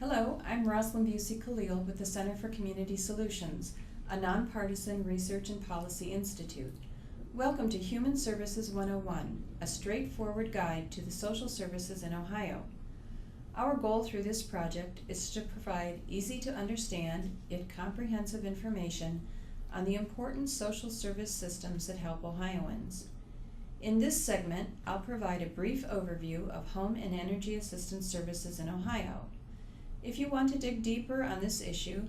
Hello, I'm Rosalind Busey-Khalil with the Center for Community Solutions, a nonpartisan research and policy institute. Welcome to Human Services 101, a straightforward guide to the social services in Ohio. Our goal through this project is to provide easy to understand yet comprehensive information on the important social service systems that help Ohioans. In this segment, I'll provide a brief overview of home and energy assistance services in Ohio. If you want to dig deeper on this issue,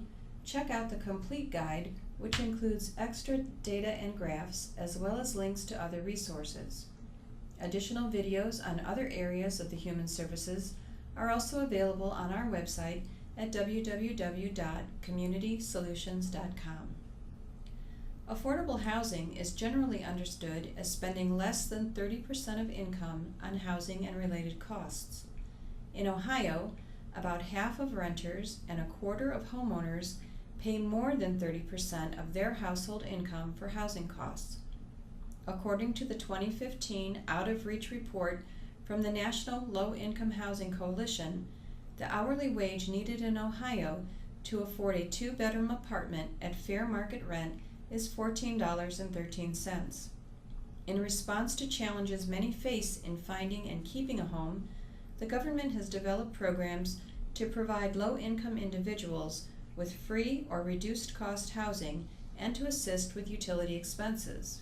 check out the complete guide, which includes extra data and graphs, as well as links to other resources. Additional videos on other areas of the human services are also available on our website at www.communitysolutions.com. Affordable housing is generally understood as spending less than 30% of income on housing and related costs. In Ohio, about half of renters and a quarter of homeowners pay more than 30% of their household income for housing costs. According to the 2015 Out of Reach report from the National Low Income Housing Coalition, the hourly wage needed in Ohio to afford a two-bedroom apartment at fair market rent is $14.13. In response to challenges many face in finding and keeping a home, the government has developed programs to provide low-income individuals with free or reduced-cost housing and to assist with utility expenses.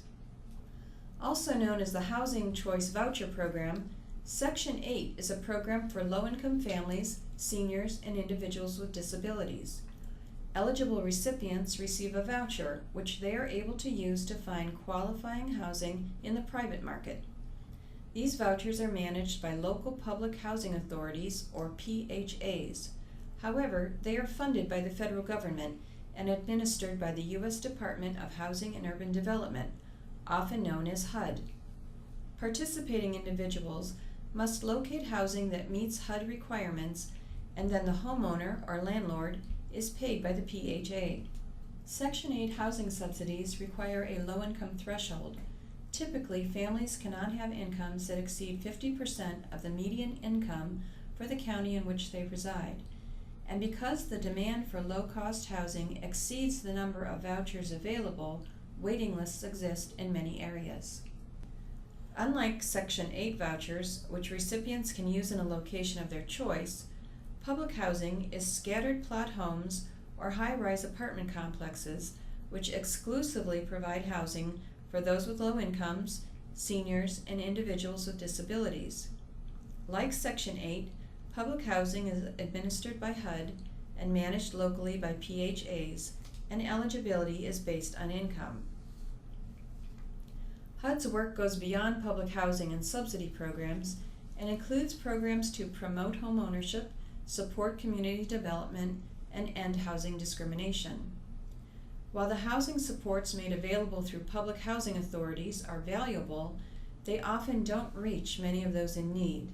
Also known as the Housing Choice Voucher Program, Section 8 is a program for low-income families, seniors, and individuals with disabilities. Eligible recipients receive a voucher, which they are able to use to find qualifying housing in the private market. These vouchers are managed by local public housing authorities, or PHAs. However, they are funded by the federal government and administered by the U.S. Department of Housing and Urban Development, often known as HUD. Participating individuals must locate housing that meets HUD requirements, and then the homeowner or landlord is paid by the PHA. Section 8 housing subsidies require a low-income threshold. Typically, families cannot have incomes that exceed 50% of the median income for the county in which they reside. And because the demand for low-cost housing exceeds the number of vouchers available, waiting lists exist in many areas. Unlike Section 8 vouchers, which recipients can use in a location of their choice, public housing is scattered plot homes or high-rise apartment complexes which exclusively provide housing for those with low incomes, seniors, and individuals with disabilities. Like Section 8, public housing is administered by HUD and managed locally by PHAs, and eligibility is based on income. HUD's work goes beyond public housing and subsidy programs and includes programs to promote home ownership, support community development, and end housing discrimination. While the housing supports made available through public housing authorities are valuable, they often don't reach many of those in need.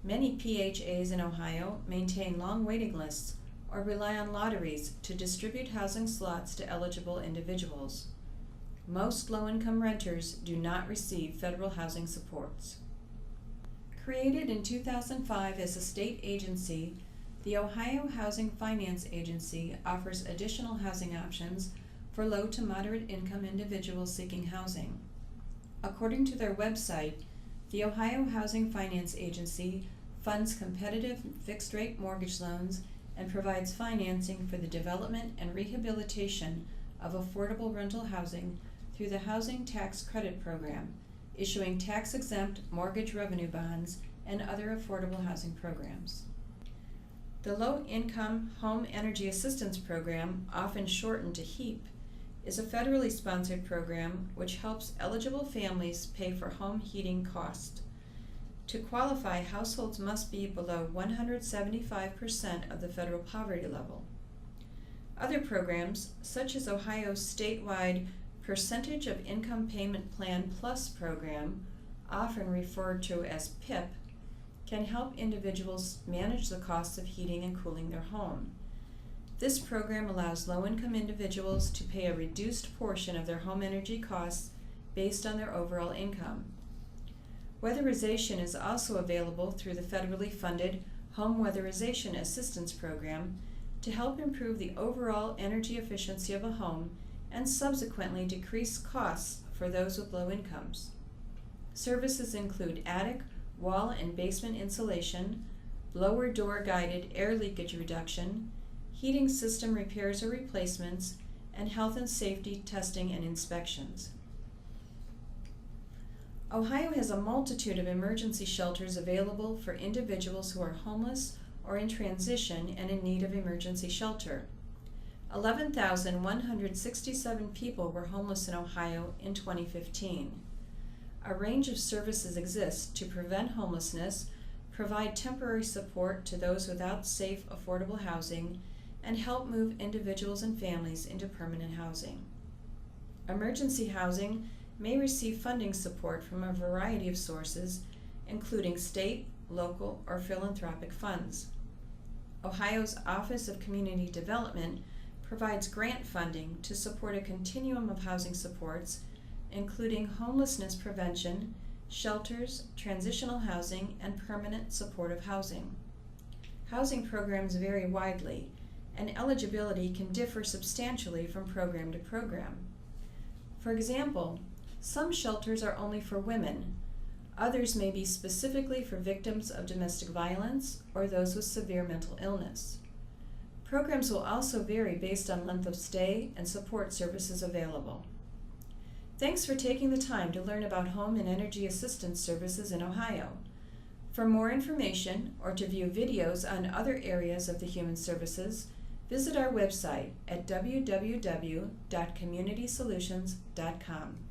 Many PHAs in Ohio maintain long waiting lists or rely on lotteries to distribute housing slots to eligible individuals. Most low-income renters do not receive federal housing supports. Created in 2005 as a state agency, the Ohio Housing Finance Agency offers additional housing options for low to moderate income individuals seeking housing. According to their website, the Ohio Housing Finance Agency funds competitive fixed-rate mortgage loans and provides financing for the development and rehabilitation of affordable rental housing through the Housing Tax Credit Program, issuing tax-exempt mortgage revenue bonds and other affordable housing programs. The Low-Income Home Energy Assistance Program, often shortened to HEAP, is a federally sponsored program which helps eligible families pay for home heating costs. To qualify, households must be below 175% of the federal poverty level. Other programs, such as Ohio's statewide Percentage of Income Payment Plan Plus program, often referred to as PIP, can help individuals manage the costs of heating and cooling their home. This program allows low-income individuals to pay a reduced portion of their home energy costs based on their overall income. Weatherization is also available through the federally funded Home Weatherization Assistance Program to help improve the overall energy efficiency of a home and subsequently decrease costs for those with low incomes. Services include attic, wall, and basement insulation, blower door guided air leakage reduction, heating system repairs or replacements, and health and safety testing and inspections. Ohio has a multitude of emergency shelters available for individuals who are homeless or in transition and in need of emergency shelter. 11,167 people were homeless in Ohio in 2015. A range of services exist to prevent homelessness, provide temporary support to those without safe, affordable housing, and help move individuals and families into permanent housing. Emergency housing may receive funding support from a variety of sources, including state, local, or philanthropic funds. Ohio's Office of Community Development provides grant funding to support a continuum of housing supports, including homelessness prevention, shelters, transitional housing, and permanent supportive housing. Housing programs vary widely, and eligibility can differ substantially from program to program. For example, some shelters are only for women. Others may be specifically for victims of domestic violence or those with severe mental illness. Programs will also vary based on length of stay and support services available. Thanks for taking the time to learn about home and energy assistance services in Ohio. For more information or to view videos on other areas of the Human Services, visit our website at www.communitysolutions.com.